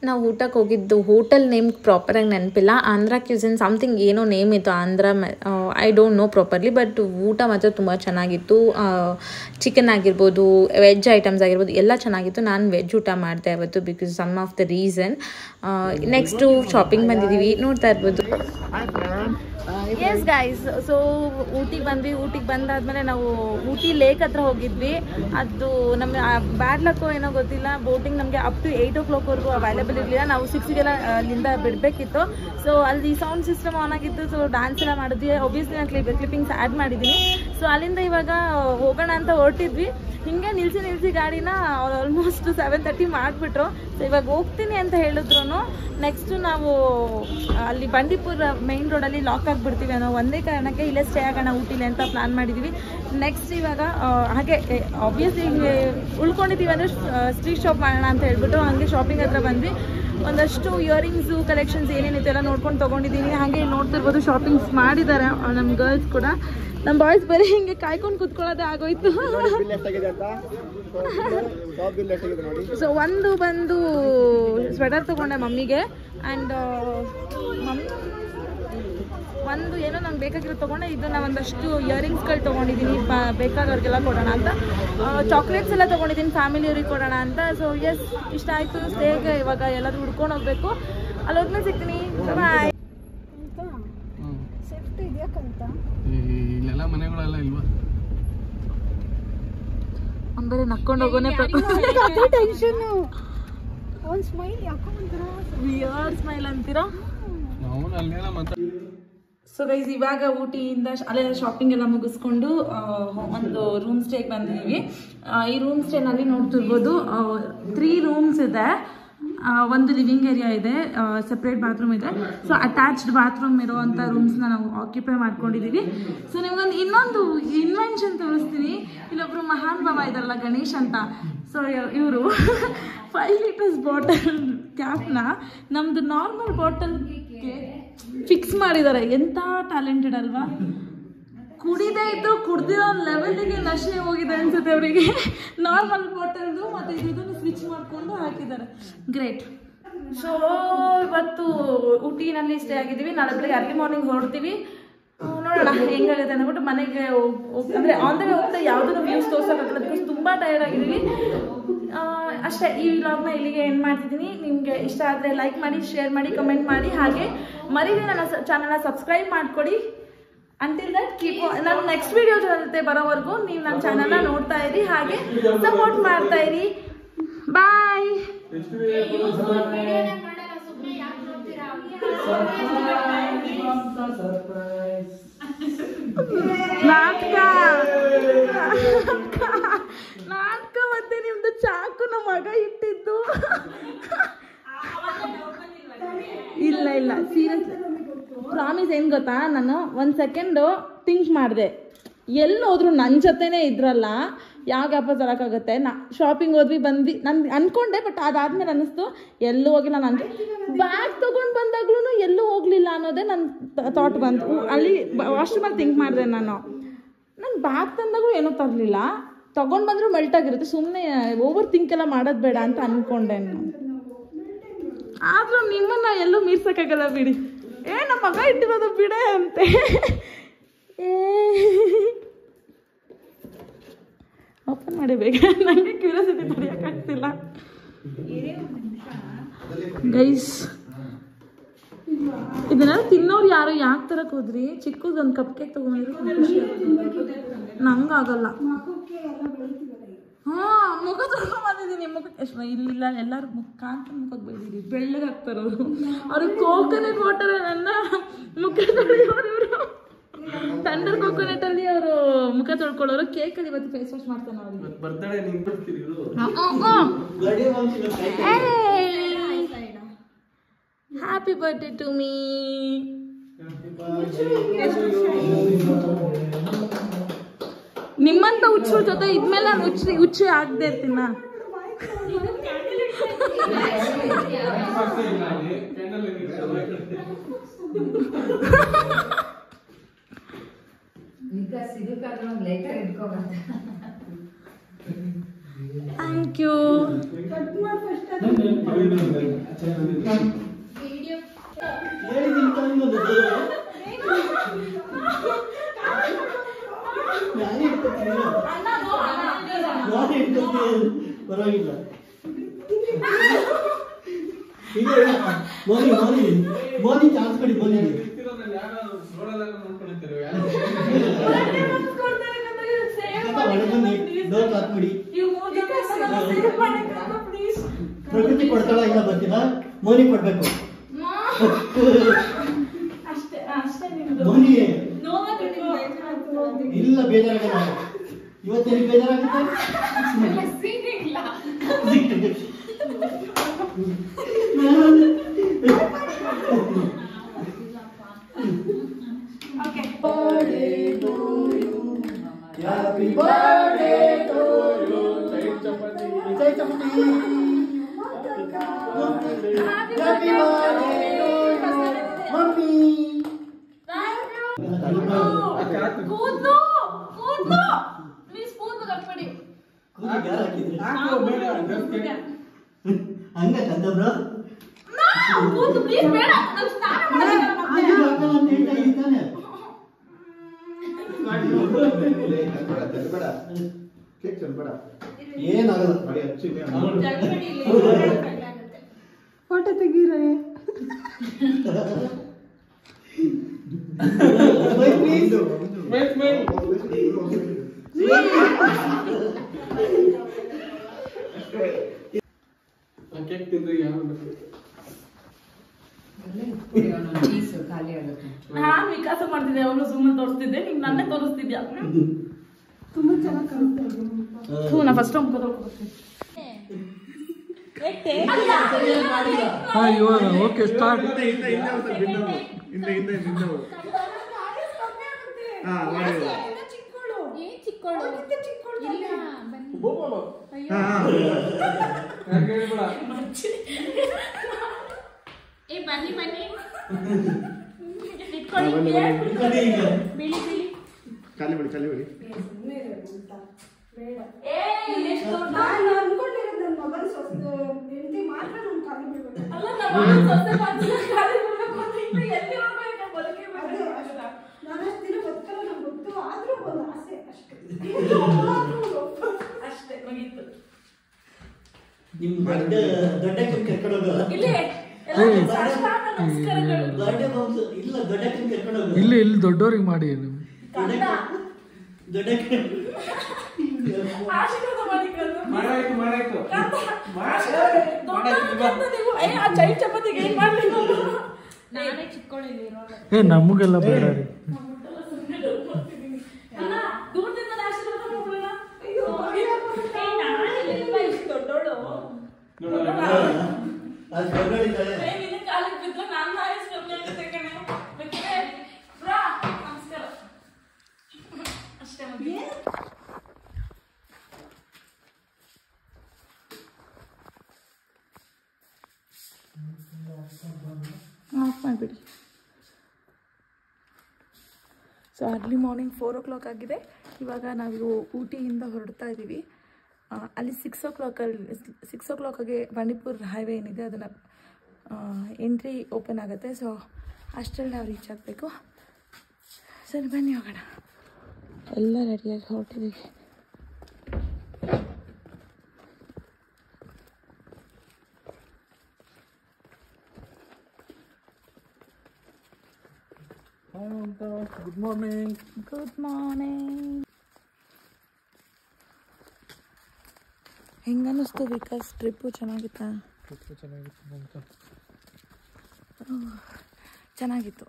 ನಾವು ಊಟಕ್ಕೆ ಹೋಗಿದ್ದು. ಹೋಟೆಲ್ ನೇಮ್ ಪ್ರಾಪರಾಗಿ ನೆನಪಿಲ್ಲ, ಆಂಧ್ರ ಕ್ಯೂಸಿನ್ ಸಮಥಿಂಗ್ ಏನೋ ನೇಮ್ ಇತ್ತು, Andhra I don't know properly. But ಊಟ ಮಾತ್ರ ತುಂಬ ಚೆನ್ನಾಗಿತ್ತು. ಚಿಕನ್ ಆಗಿರ್ಬೋದು, ವೆಜ್ ಐಟಮ್ಸ್ ಆಗಿರ್ಬೋದು ಎಲ್ಲ ಚೆನ್ನಾಗಿತ್ತು. ನಾನು ವೆಜ್ ಊಟ ಮಾಡಿದೆ ಅವತ್ತು because some of the reason. Next shopping ಬಂದಿದ್ದೀವಿ, ನೋಡ್ತಾ ಇರ್ಬೋದು. ಎಸ್ ಗೈಸ್, ಸೊ ಊಟಿಗೆ ಬಂದ್ವಿ. ಊಟಿಗೆ ಬಂದಾದ್ಮೇಲೆ ನಾವು ಊಟಿ ಲೇಕ್ ಹತ್ರ ಹೋಗಿದ್ವಿ. ಅದು ನಮಗೆ ಬ್ಯಾಡ್ ಲಕ್ಕೋ ಏನೋ ಗೊತ್ತಿಲ್ಲ, ಬೋಟಿಂಗ್ ನಮಗೆ ಅಪ್ ಟು 8 o'clockವರೆಗೂ ಅವೈಲೇಬಲ್ ಇರಲಿಲ್ಲ. ನಾವು 6ಗೆಲ್ಲ ಅಲ್ಲಿಂದ ಬಿಡಬೇಕಿತ್ತು. ಸೊ ಅಲ್ಲಿ ಸೌಂಡ್ ಸಿಸ್ಟಮ್ ಆನ್ ಆಗಿತ್ತು. ಸೊ ಡ್ಯಾನ್ಸ್ ಎಲ್ಲ ಮಾಡಿದ್ವಿ. ಒಬ್ವಿಯಸ್ಲಿ ನಾನು ಕ್ಲಿಪ್ಪಿಂಗ್ಸ್ ಆ್ಯಡ್ ಮಾಡಿದ್ದೀನಿ. ಸೊ ಅಲ್ಲಿಂದ ಇವಾಗ ಹೋಗೋಣ ಅಂತ ಹೊರಟಿದ್ವಿ. ಹಿಂಗೆ ನಿಲ್ಲಿಸಿ ಗಾಡಿನ ಆಲ್ಮೋಸ್ಟ್ 7:30 ಮಾಡಿಬಿಟ್ರು. ಸೊ ಇವಾಗ ಹೋಗ್ತೀನಿ ಅಂತ ಹೇಳಿದ್ರು. ನೆಕ್ಸ್ಟು ನಾವು ಅಲ್ಲಿ ಬಂಡೀಪುರ ಮೇನ್ ರೋಡಲ್ಲಿ ಲಾಕ್ ಆಗಿಬಿಡ್ತೀವಿ ಅನ್ನೋ ಒಂದೇ ಕಾರಣಕ್ಕೆ ಇಲ್ಲೇ ಸ್ಟೇ ಆಗೋಣ ಊಟಿಲಿ ಅಂತ ಪ್ಲ್ಯಾನ್ ಮಾಡಿದ್ದೀವಿ. ನೆಕ್ಸ್ಟ್ ಇವಾಗ ಹಾಗೆ ಆಬ್ವಿಯಸ್ಲಿ ಉಳ್ಕೊಂಡಿದ್ದೀವಿ ಅಂದರೆ ಸ್ಟ್ರೀಟ್ ಶಾಪ್ ಮಾಡೋಣ ಅಂತ ಹೇಳ್ಬಿಟ್ಟು ಹಾಗೆ ಶಾಪಿಂಗ್ ಹತ್ರ ಬಂದ್ವಿ. ಒಂದಷ್ಟು ಇಯರಿಂಗ್ಸು ಕಲೆಕ್ಷನ್ಸ್ ಏನೇನಿತ್ತು ಎಲ್ಲ ನೋಡ್ಕೊಂಡು ತೊಗೊಂಡಿದ್ದೀನಿ. ಹಾಗೆ ನೋಡ್ತಿರ್ಬೋದು ಶಾಪಿಂಗ್ಸ್ ಮಾಡಿದ್ದಾರೆ ನಮ್ಮ ಗರ್ಲ್ಸ್ ಕೂಡ. ನಮ್ಮ ಬಾಯ್ಸ್ ಬರೀ ಹಿಂಗೆ ಕಾಯ್ಕೊಂಡು ಕೂತ್ಕೊಳ್ಳೋದೇ ಆಗೋಯ್ತು. ಸೊ ಒಂದು ಬಂದು ಸ್ವೆಟರ್ ತೊಗೊಂಡೆ ಮಮ್ಮಿಗೆ. ಆ್ಯಂಡ್ ಒಂದು ಏನೋ ನಂಗೆ ಬೇಕಾಗಿರೋದು ತೊಗೊಂಡೆ. ಇದನ್ನು ಒಂದಷ್ಟು ಇಯರಿಂಗ್ಸ್ಗಳು ತೊಗೊಂಡಿದ್ದೀನಿ, ಬೇಕಾದವ್ರಿಗೆಲ್ಲ ಕೊಡೋಣ ಅಂತ. ಚಾಕ್ಲೇಟ್ಸ್ ಎಲ್ಲ ತೊಗೊಂಡಿದ್ದೀನಿ, ಫ್ಯಾಮಿಲಿಯವ್ರಿಗೆ ಕೊಡೋಣ ಅಂತ. ಸೊ ಎಸ್, ಇಷ್ಟ ಆಯಿತು. ಸ್ಟೇಗೆ ಇವಾಗ ಎಲ್ಲಾದರೂ ಹುಡ್ಕೊಂಡು ಹೋಗ್ಬೇಕು. ಅಲ್ಲಿ ಹೋದ್ಮೇಲೆ ಸಿಗ್ತೀನಿ. ಬಾಯ್. ಸೇಫ್ಟಿ ಇದೆಯಾಕಂತ ಇಲ್ಲೆಲ್ಲ ಮನೆಗಳೆಲ್ಲ ಇಲ್ವಾ? ಅಂಬರೆ ನಕ್ಕೊಂಡು ಹೋಗೋನೆ ಟೆನ್ಷನ್. ಒಂದು ಸ್ಮೈಲ್ ಯಾಕೋ ಒಂಥರ ವಿಯರ್ಡ್ ಸ್ಮೈಲ್ ಅಂತೀರಾ? ಸೊ ಗೈಸ್, ಇವಾಗ ಊಟಿಯಿಂದ ಅಲ್ಲೆಲ್ಲ ಶಾಪಿಂಗ್ ಎಲ್ಲ ಮುಗಿಸ್ಕೊಂಡು ಒಂದು ರೂಮ್ ಸ್ಟೇಗೆ ಬಂದಿದ್ದೀವಿ. ಈ ರೂಮ್ ಸ್ಟೇನಲ್ಲಿ ನೋಡ್ತಿರ್ಬೋದು 3 ರೂಮ್ಸ್ ಇದೆ. ಒಂದು ಲಿವಿಂಗ್ ಏರಿಯಾ ಇದೆ, ಸಪ್ರೇಟ್ ಬಾತ್ರೂಮ್ ಇದೆ. ಸೊ ಅಟ್ಯಾಚ್ಡ್ ಬಾತ್ರೂಮ್ ಇರೋವಂಥ ರೂಮ್ಸ್ನ ನಾವು ಆಕ್ಯುಪೈ ಮಾಡ್ಕೊಂಡಿದ್ದೀವಿ. ಸೊ ನಿಮ್ಗೊಂದು ಇನ್ನೊಂದು ಇನ್ವೆನ್ಷನ್ ತೋರಿಸ್ತೀನಿ. ಇಲ್ಲೊಬ್ರು ಮಹಾನ್ ಭಾವ ಇದಾರಲ್ಲ, ಗಣೇಶ್ ಅಂತ. ಸೊ ಇವರು 5 ಲೀಟರ್ಸ್ ಬಾಟಲ್ ಕ್ಯಾಪ್ನ ನಮ್ಮದು ನಾರ್ಮಲ್ ಬಾಟಲ್ಗೆ ಫಿಕ್ಸ್ ಮಾಡಿದ್ದಾರೆ. ಎಂಥ ಟ್ಯಾಲೆಂಟೆಡ್ ಅಲ್ವಾ? ಕುಡಿದೇ ಇದ್ದು ಕುಡ್ದಿರೋ ಲೆವೆಲ್ಗೆ ನಶೆ ಹೋಗಿದೆ ಅನ್ಸುತ್ತೆ ಅವರಿಗೆ. ನಾರ್ಮಲ್ ಬಾಟಲ್ದು ಮತ್ತು ಇದನ್ನು ಸ್ವಿಚ್ ಮಾಡಿಕೊಂಡು ಹಾಕಿದ್ದಾರೆ. ಗ್ರೇಟ್. ಸೊ ಇವತ್ತು ಊಟಿನಲ್ಲಿ ಸ್ಟೇ ಆಗಿದ್ದೀವಿ. ನಾಳೆ ಬೆಳಗ್ಗೆ ಅರ್ಲಿ ಮಾರ್ನಿಂಗ್ ಹೊರಡ್ತೀವಿ. ನೋಡೋಣ ಹೆಂಗಾಗುತ್ತೆ ಅಂದ್ಬಿಟ್ಟು ಮನೆಗೆ ಅಂದರೆ ಆನ್ ದ ವೇ ಹೋಗ್ತಾ ಯಾವುದನ್ನು ವ್ಯೂಸ್ ತೋರ್ಸೋಕ್ಕಾಗಲ್ಲ ಬಿಕಾಸ್ ತುಂಬ ಟಯರ್ಡ್ ಆಗಿದ್ದೀವಿ. ಅಷ್ಟೇ, ಈ ವ್ಲಾಗ್ನ ಇಲ್ಲಿಗೆ ಎಂಡ್ ಮಾಡ್ತಿದ್ದೀನಿ. ನಿಮಗೆ ಇಷ್ಟ ಆದರೆ ಲೈಕ್ ಮಾಡಿ, ಶೇರ್ ಮಾಡಿ, ಕಮೆಂಟ್ ಮಾಡಿ. ಹಾಗೆ ಮರೀರಿ ನನ್ನ ಚಾನಲ್ನ ಸಬ್ಸ್ಕ್ರೈಬ್ ಮಾಡಿಕೊಡಿ. ಅಂಟಿಲ್ ದಟ್ ಕೀಪ್ ನಾನು ನೆಕ್ಸ್ಟ್ ವಿಡಿಯೋ ಜೊತೆ ಬರೋವರೆಗೂ ನೀವು ನನ್ನ ಚಾನಲ್ನ ನೋಡ್ತಾ ಇರಿ, ಹಾಗೆ ಸಪೋರ್ಟ್ ಮಾಡ್ತಾ ಇರಿ. ಬಾಯ್. ನಾಟಕ ಮತ್ತೆ ನಿಮ್ದು ಚಾಕು ನಮ್ಮ ಮಗ ಇಟ್ಟಿದ್ದು. ಇಲ್ಲ ಸೀರಿಯಸ್ ಪ್ರಾಮಿಸ್. ಏನು ಗೊತ್ತಾ, ನಾನು ಒಂದು ಸೆಕೆಂಡು ಥಿಂಕ್ ಮಾಡಿದೆ, ಎಲ್ಲಿ ಹೋದ್ರು ನನ್ನ ಜೊತೆನೇ ಇದ್ರಲ್ಲ, ಯಾವ ಗ್ಯಾಪ ತರೋಕ್ಕಾಗುತ್ತೆ. ಶಾಪಿಂಗ್ ಹೋದ್ವಿ ಬಂದ್ವಿ ನಾನು ಅನ್ಕೊಂಡೆ, ಬಟ್ ಅದಾದ್ಮೇಲೆ ಅನ್ನಿಸ್ತು ಎಲ್ಲೂ ಹೋಗಿಲ್ಲ. ನಾನು ಬ್ಯಾಗ್ ತೊಗೊಂಡು ಬಂದಾಗ್ಲೂ ಎಲ್ಲೂ ಹೋಗಲಿಲ್ಲ ಅನ್ನೋದೇ ನನ್ನ ಥಾಟ್ ಬಂತು. ಅಲ್ಲಿ ವಾಶ್ರೂಮಲ್ಲಿ ಥಿಂಕ್ ಮಾಡಿದೆ ನಾನು ಬ್ಯಾಗ್ ತಂದಾಗೂ ಏನೂ ತರಲಿಲ್ಲ, ತೊಗೊಂಡು ಬಂದರೂ ಮೆಲ್ಟ್ ಆಗಿರುತ್ತೆ. ಸುಮ್ಮನೆ ಓವರ್ ಥಿಂಕ್ ಎಲ್ಲ ಮಾಡೋದು ಬೇಡ ಅಂತ ಅಂದ್ಕೊಂಡೆ ನಾನು. ಆದರೂ ನಿಮ್ಮನ್ನ ಎಲ್ಲೂ ಮೀರ್ಸೋಕ್ಕಾಗಲ್ಲ ಬಿಡಿ. ನಮ್ಮ ಮಗ ಇಟ್ಟಿರೋದು ಬಿಡೆ ಅಂತೆ. ಓಪನ್ ಮಾಡಿ ಬೇಗ, ನನಗೆ ಕ್ಯೂರಿಯಾಸಿಟಿ ತಡೆಯೋಕ್ಕಾಗ್ತಿಲ್ಲ ಗೈಸ್. ಇದನ್ನ ತಿನ್ನೋರು ಯಾರು ಯಾಕೆ ತರಕ್ಕೆ ಹೋದ್ರಿ? ಚಿಕ್ಕದೊಂದು ಕಪ್ ಕೇಕ್ ತೊಗೊಂಡ್ರೆ ನಂಗಾಗಲ್ಲ. ಮುಖ ತೊಗೊಂಬಂದಿದ್ದೀನಿ. ಮುಖಕ್ಕೆ ಇಲ್ಲ, ಎಲ್ಲರೂ ಕಾಂತ ಮುಖಕ್ಕೆ ಬೆಳೆದಿರಿ, ಬೆಳ್ಳಗೆ ಹಾಕ್ತಾರೆ ಅವರು. ಅವ್ರಿಗೆ ಕೋಕೋನಟ್ ವಾಟರ್ ನನ್ನ ಮುಖ ತೊಳೆಯೋರು ಇವರು. ಥಂಡರ್ ಕೋಕೋನಟ್ ಅಲ್ಲಿ ಅವರು ಮುಖ ತೊಳ್ಕೊಳ್ಳೋರು. ಕೇಕಲ್ಲಿ ಇವತ್ತು ಫೇಸ್ ವಾಶ್ ಮಾಡ್ತಾನೆ ಅವ್ರಿಗೆ. Happy birthday to me. ನಿಮ್ಮಂತ ಹುಚ್ಚರ ಜೊತೆ ಇದ್ಮೇಲೆ ನಾನು ಹುಚ್ಚಿ ಆಗದೆ ಇರ್ತೀನ. Thank you. ಪರವಾಗಿಲ್ಲ. ಮೋದಿ ಚಾನ್ಸ್ ಕೊಡಿ. ಮೋದಿ ಪ್ರಕೃತಿ ಕೊಡ್ತಾಳ ಇಲ್ಲ ಗೊತ್ತಿಲ್ಲ, ಮೋದಿ ಕೊಡ್ಬೇಕು. ಮೋದಿ ಇಲ್ಲ ಬೇಜಾರಾಗಲ್ಲ. ಇವತ್ತೇನು ಬೇಜಾರಾಗುತ್ತೆ? Happy birthday to you. Say something. Happy birthday to you, mommy. ಕೂದ್ಲು ಪ್ಲೀಸ್ ಕೂದ್ಲು ಕಟ್ಬಿಡಿ. ಹಂಗ ಕಂದ ಬ್ರೋ, ಕೂದ್ಲು ಪ್ಲೀಸ್ ಬೇಡ. ನಾನು ಸ್ನಾನ ಮಾಡಿದ್ದೀನಿ. ಏನಾಗಲ್ಲ, ಫೋಟೋ ತೆಗೀರೇ. ನಾನ್ ವಿಕಾಸ ಮಾಡ್ತಿದ್ದೆ, ಅವಳು ಸುಮ್ಮನೆ ತೋರಿಸ್ತಿದ್ದೆ, ನೀನ್ ನನ್ನೇ ತೋರಿಸ್ತಿದ್ಯಾ. ತುಂಬಾ ಚೆನ್ನಾಗಿ ಕಾಣಿಸ್ತಾ. ನಾ ಫಸ್ಟ್ ಮುಖ ತೊಳ್ಕೊಡ್ತೀನಿ. Okay start. ಬನ್ನಿ ಬನ್ನಿ ಖಾಲಿ ಬಿಡಿ ಖಾಲಿ ಬಿಡಿ. ಇಲ್ಲಿ ಇಲ್ಲಿ ದೊಡ್ಡವ್ರಿಗೆ ಮಾಡಿ ನಮಗೆಲ್ಲ ಬೇಡ ರೀ. ಆಫ್ ಮಾಡಿಬಿಡಿ. ಸೊ ಅರ್ಲಿ ಮಾರ್ನಿಂಗ್ 4 o'clock ಆಗಿದೆ. ಇವಾಗ ನಾವು ಊಟಿಯಿಂದ ಹೊರಡ್ತಾ ಇದ್ದೀವಿ. ಅಲ್ಲಿ 6 o'clockಗೆ ಬಂಡೀಪುರ್ ಹೈವೇ ಏನಿದೆ ಅದನ್ನು ಎಂಟ್ರಿ ಓಪನ್ ಆಗುತ್ತೆ. ಸೊ ಅಷ್ಟರಲ್ಲಿ ನಾವು ರೀಚ್ ಆಗಬೇಕು. ಸರಿ ಬನ್ನಿ ಹೋಗೋಣ. ಎಲ್ಲ ರೆಡಿಯಾಗಿ ಹೊರಟಿದ್ದೀವಿ. Good morning. Good morning. ಹೆಂಗೆ ಅನ್ನಿಸ್ತು ವಿಕಾಸ್ ಟ್ರಿಪ್ಪು? ಚೆನ್ನಾಗಿತ್ತಾ? ಚೆನ್ನಾಗಿತ್ತು.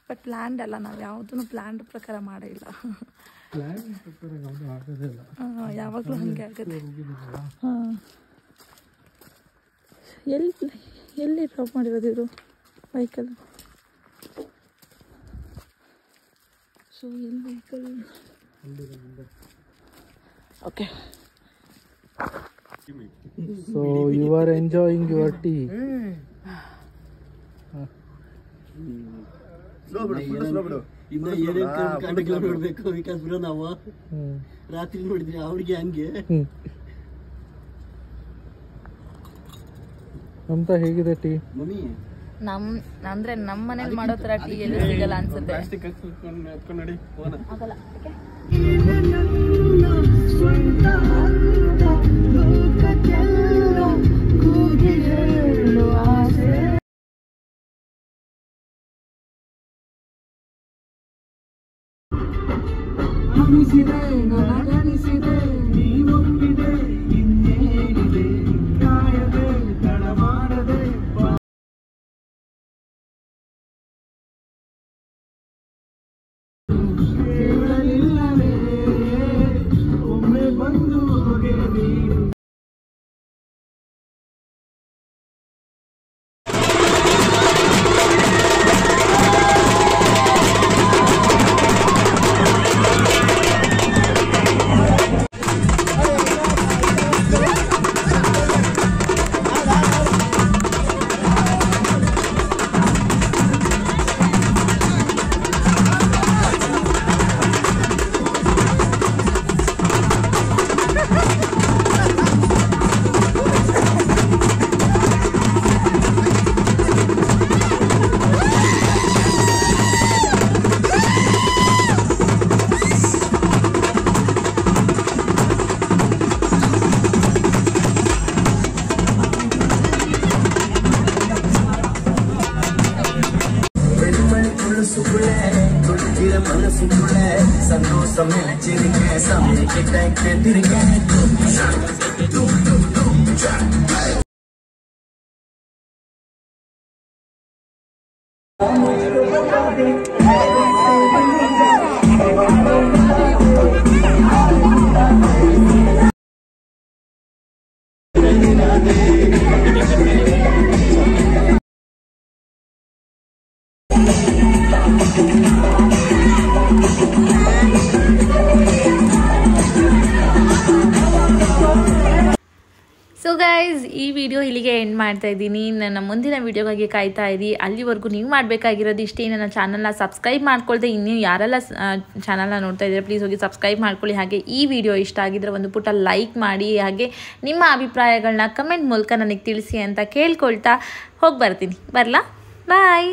ಬಟ್ ಪ್ಲ್ಯಾನ್ಡ್ ಅಲ್ಲ, ನಾವು ಯಾವುದೂ ಪ್ಲ್ಯಾನ್ಡ್ ಪ್ರಕಾರ ಮಾಡಿಲ್ಲ. ಯಾವಾಗಲೂ ಹಾಗೆ ಆಗುತ್ತೆ. ಹಾಂ, ಎಲ್ಲಿ ಡ್ರಾಪ್ ಮಾಡಿರೋದು ಇವರು ವೆಹಿಕಲ್? ಸೊ ಎಲ್ಲಿ vehicle? Okay. So you are enjoying your tea. Slow ಬಿಡು. ಇನ್ನ ಏನೇನು ನೋಡ್ಬೇಕು ವಿಕಾಸ್ ಬ್ರೋ. ನಾವು ರಾತ್ರಿ ನೋಡಿದ್ರಿ ಅವ್ರಿಗೆ ಹಂಗೆ ಅಂತ. ಹೇಗಿದೆ ಟೀ ಮಮ್ಮಿ? ಅಂದ್ರೆ ನಮ್ಮ ಮನೇಲಿ ಮಾಡೋ ಥರ ಟೀ ಎಲ್ಲ ಸಿಗಲ್ಲ ಅನ್ಸುತ್ತೆ. ಆಗಲ್ಲ. ಸೊ ಗೈಸ್, ಈ ವಿಡಿಯೋ ಇಲ್ಲಿಗೆ ಎಂಡ್ ಮಾಡ್ತಾ ಇದ್ದೀನಿ. ನನ್ನ ಮುಂದಿನ ವಿಡಿಯೋಗಾಗಿ ಕಾಯ್ತಾ ಇರಿ. ಅಲ್ಲಿವರೆಗೂ ನೀವು ಮಾಡಬೇಕಾಗಿರೋದು ಇಷ್ಟೇ, ನನ್ನ ಚಾನಲ್ನ ಸಬ್ಸ್ಕ್ರೈಬ್ ಮಾಡ್ಕೊಳ್ದೆ ಇನ್ನೂ ಯಾರೆಲ್ಲ ಚಾನಲ್ನ ನೋಡ್ತಾ ಇದ್ದೀರಾ ಪ್ಲೀಸ್ ಹೋಗಿ ಸಬ್ಸ್ಕ್ರೈಬ್ ಮಾಡ್ಕೊಳ್ಳಿ. ಹಾಗೆ ಈ ವಿಡಿಯೋ ಇಷ್ಟ ಆಗಿದ್ರೆ ಒಂದು ಪುಟ್ಟ ಲೈಕ್ ಮಾಡಿ, ಹಾಗೆ ನಿಮ್ಮ ಅಭಿಪ್ರಾಯಗಳನ್ನ ಕಮೆಂಟ್ ಮೂಲಕ ನನಗೆ ತಿಳಿಸಿ ಅಂತ ಕೇಳ್ಕೊಳ್ತಾ ಹೋಗಿ ಬರ್ತೀನಿ. ಬರಲಾ? ಬಾಯ್.